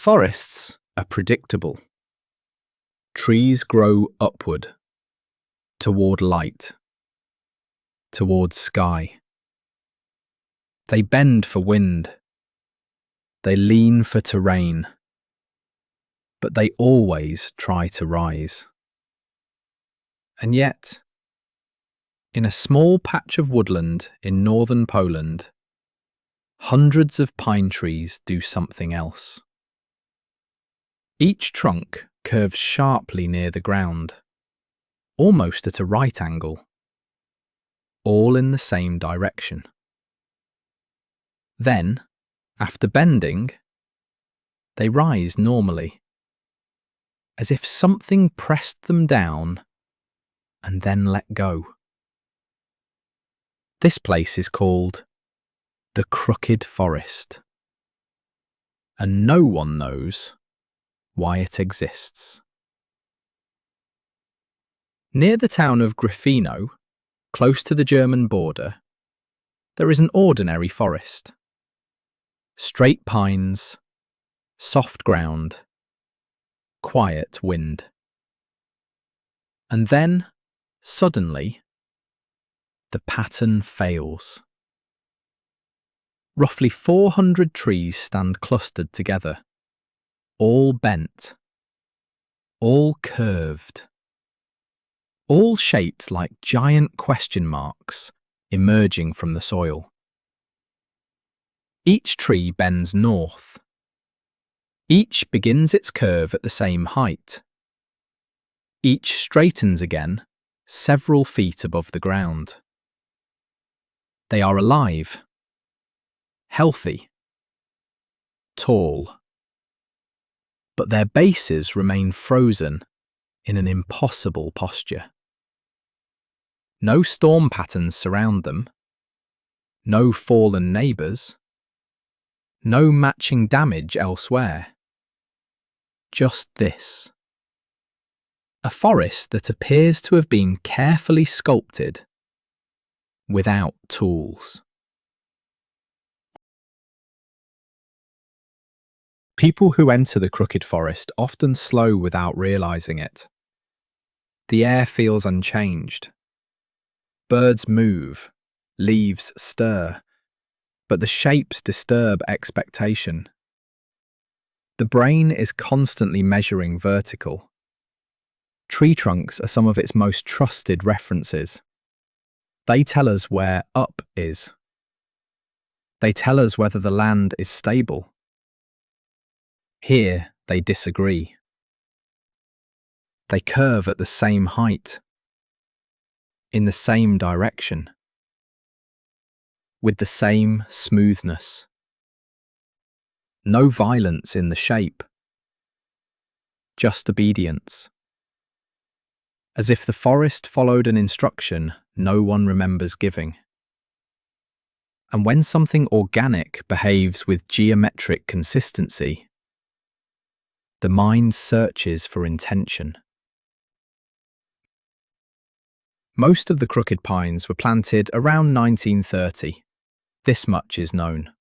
Forests are predictable. Trees grow upward, toward light, towards sky. They bend for wind. They lean for terrain. But they always try to rise. And yet, in a small patch of woodland in northern Poland, hundreds of pine trees do something else. Each trunk curves sharply near the ground, almost at a right angle, all in the same direction. Then, after bending, they rise normally, as if something pressed them down and then let go. This place is called the Crooked Forest, and no one knows why it exists. Near the town of Gryfino, close to the German border, there is an ordinary forest. Straight pines, soft ground, quiet wind. And then, suddenly, the pattern fails. Roughly 400 trees stand clustered together, all bent, all curved, all shaped like giant question marks emerging from the soil. Each tree bends north. Each begins its curve at the same height. Each straightens again, several feet above the ground. They are alive, healthy, tall. But their bases remain frozen in an impossible posture. No storm patterns surround them, no fallen neighbours, no matching damage elsewhere. Just this. A forest that appears to have been carefully sculpted without tools. People who enter the Crooked Forest often slow without realizing it. The air feels unchanged. Birds move, leaves stir, but the shapes disturb expectation. The brain is constantly measuring vertical. Tree trunks are some of its most trusted references. They tell us where up is. They tell us whether the land is stable. Here, they disagree. They curve at the same height, in the same direction, with the same smoothness. No violence in the shape, just obedience. As if the forest followed an instruction no one remembers giving. And when something organic behaves with geometric consistency, the mind searches for intention. Most of the crooked pines were planted around 1930. This much is known.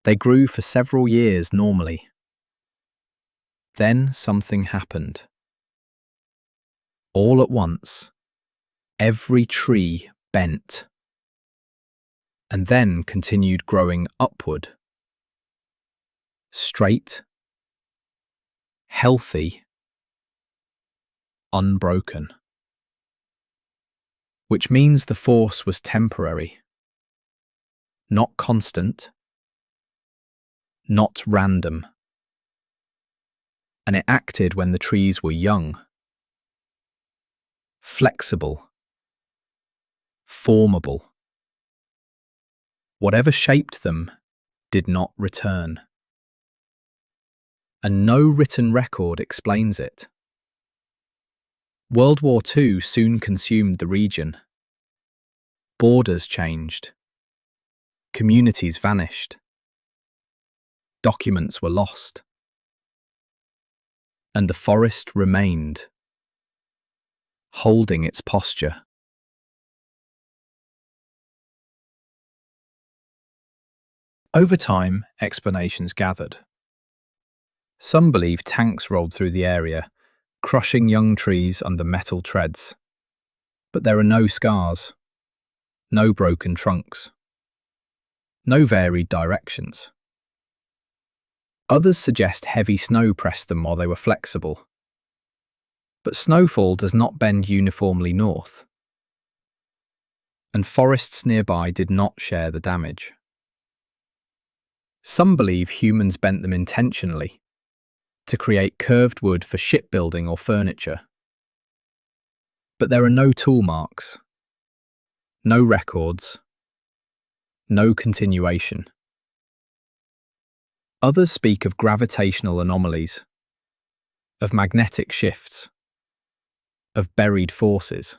They grew for several years normally. Then something happened. All at once, every tree bent, and then continued growing upward. Straight, healthy, unbroken. Which means the force was temporary, not constant, not random. And it acted when the trees were young, flexible, formable. Whatever shaped them did not return. And no written record explains it. World War II soon consumed the region. Borders changed. Communities vanished. Documents were lost. And the forest remained, holding its posture. Over time, explanations gathered. Some believe tanks rolled through the area, crushing young trees under metal treads. But there are no scars, no broken trunks, no varied directions. Others suggest heavy snow pressed them while they were flexible. But snowfall does not bend uniformly north, and forests nearby did not share the damage. Some believe humans bent them intentionally to create curved wood for shipbuilding or furniture. But there are no tool marks, no records, no continuation. Others speak of gravitational anomalies, of magnetic shifts, of buried forces.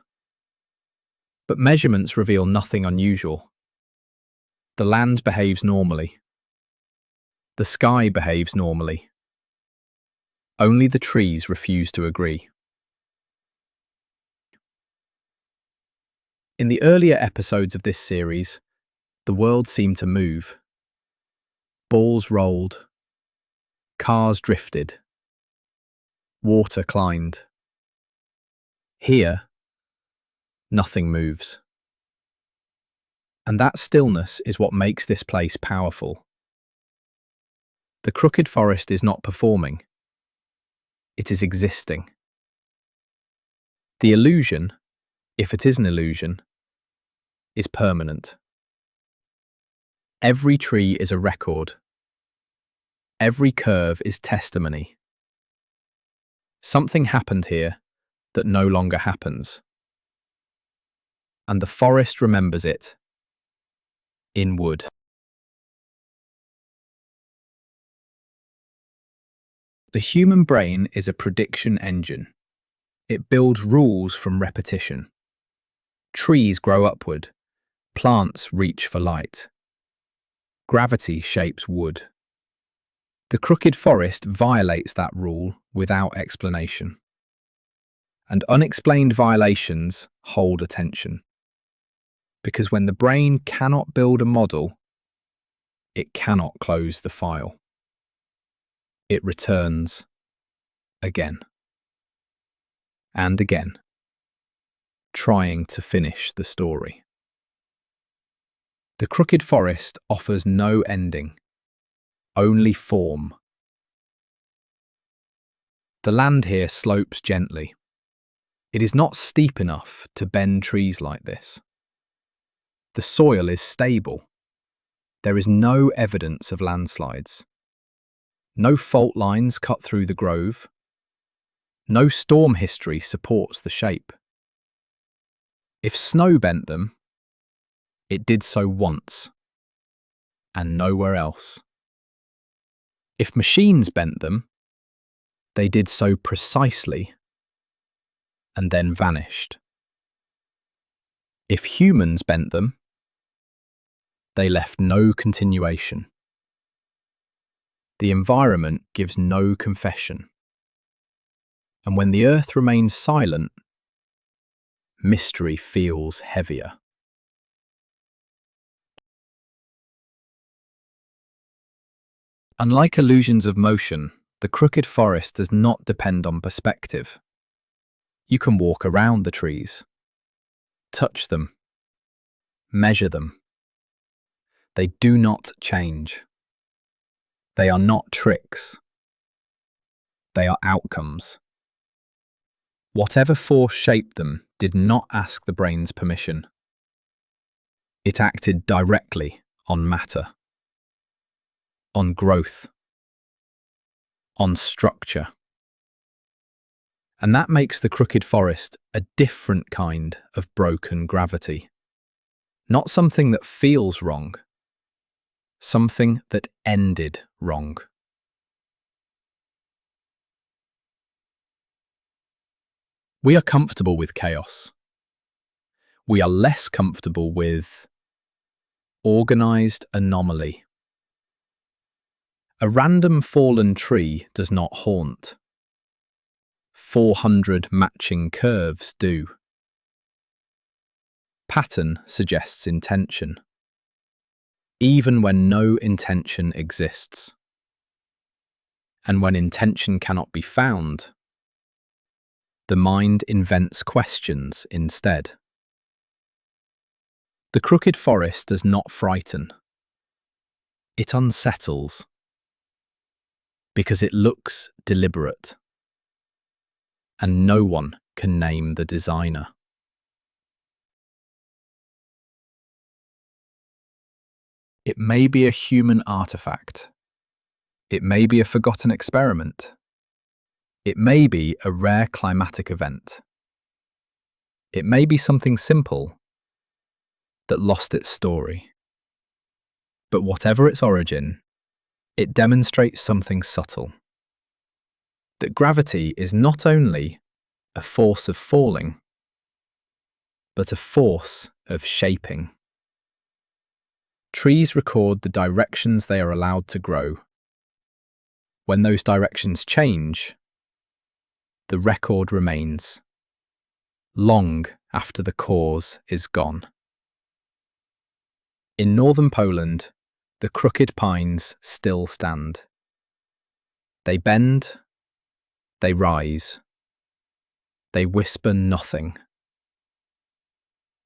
But measurements reveal nothing unusual. The land behaves normally. The sky behaves normally. Only the trees refuse to agree. In the earlier episodes of this series, the world seemed to move. Balls rolled. Cars drifted. Water climbed. Here, nothing moves. And that stillness is what makes this place powerful. The crooked forest is not performing. It is existing. The illusion, if it is an illusion, is permanent. Every tree is a record. Every curve is testimony. Something happened here that no longer happens. And the forest remembers it in wood. The human brain is a prediction engine. It builds rules from repetition. Trees grow upward. Plants reach for light. Gravity shapes wood. The crooked forest violates that rule without explanation. And unexplained violations hold attention. Because when the brain cannot build a model, it cannot close the file. It returns again and again, trying to finish the story. The crooked forest offers no ending, only form. The land here slopes gently. It is not steep enough to bend trees like this. The soil is stable. There is no evidence of landslides. No fault lines cut through the grove. No storm history supports the shape. If snow bent them, it did so once, and nowhere else. If machines bent them, they did so precisely, and then vanished. If humans bent them, they left no continuation. The environment gives no confession. And when the earth remains silent, mystery feels heavier. Unlike illusions of motion, the crooked forest does not depend on perspective. You can walk around the trees, touch them, measure them. They do not change. They are not tricks. They are outcomes. Whatever force shaped them did not ask the brain's permission. It acted directly on matter, on growth, on structure. And that makes the crooked forest a different kind of broken gravity. Not something that feels wrong, something that ended wrong. We are comfortable with chaos. We are less comfortable with organized anomaly. A random fallen tree does not haunt. 400 matching curves do. Pattern suggests intention, even when no intention exists. And when intention cannot be found, the mind invents questions instead. The crooked forest does not frighten. It unsettles, because it looks deliberate, and no one can name the designer. It may be a human artifact. It may be a forgotten experiment. It may be a rare climatic event. It may be something simple that lost its story. But whatever its origin, it demonstrates something subtle. That gravity is not only a force of falling, but a force of shaping. Trees record the directions they are allowed to grow. When those directions change, the record remains, long after the cause is gone. In northern Poland, the crooked pines still stand. They bend, they rise, they whisper nothing.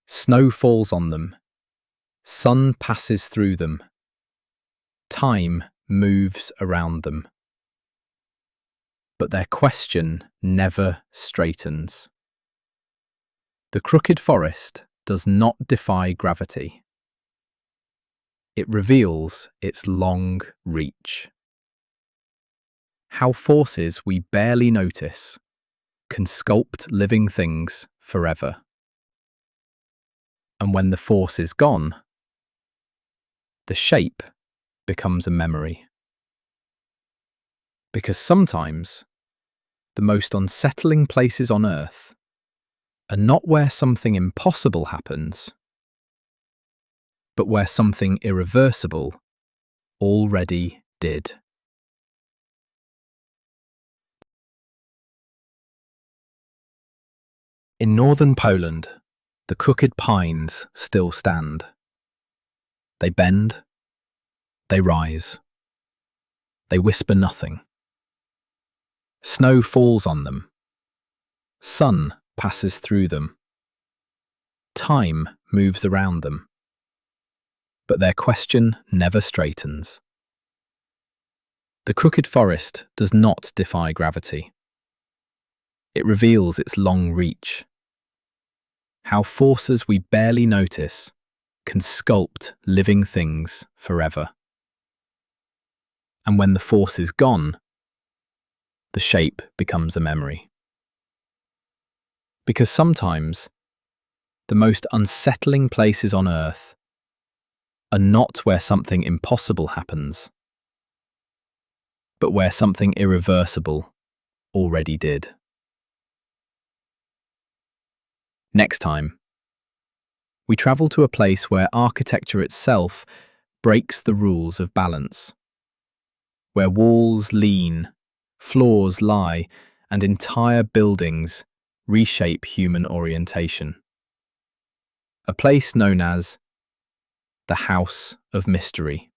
Snow falls on them, sun passes through them, time moves around them. But their question never straightens. The crooked forest does not defy gravity. It reveals its long reach. How forces we barely notice can sculpt living things forever. And when the force is gone, the shape becomes a memory. Because sometimes the most unsettling places on Earth are not where something impossible happens, but where something irreversible already did. In northern Poland, the crooked pines still stand. They bend, they rise, they whisper nothing. Snow falls on them. Sun passes through them. Time moves around them. But their question never straightens. The crooked forest does not defy gravity. It reveals its long reach. How forces we barely notice can sculpt living things forever. And when the force is gone, the shape becomes a memory. Because sometimes the most unsettling places on Earth are not where something impossible happens, but where something irreversible already did. Next time, we travel to a place where architecture itself breaks the rules of balance, where walls lean, floors lie, and entire buildings reshape human orientation. A place known as the House of Mystery.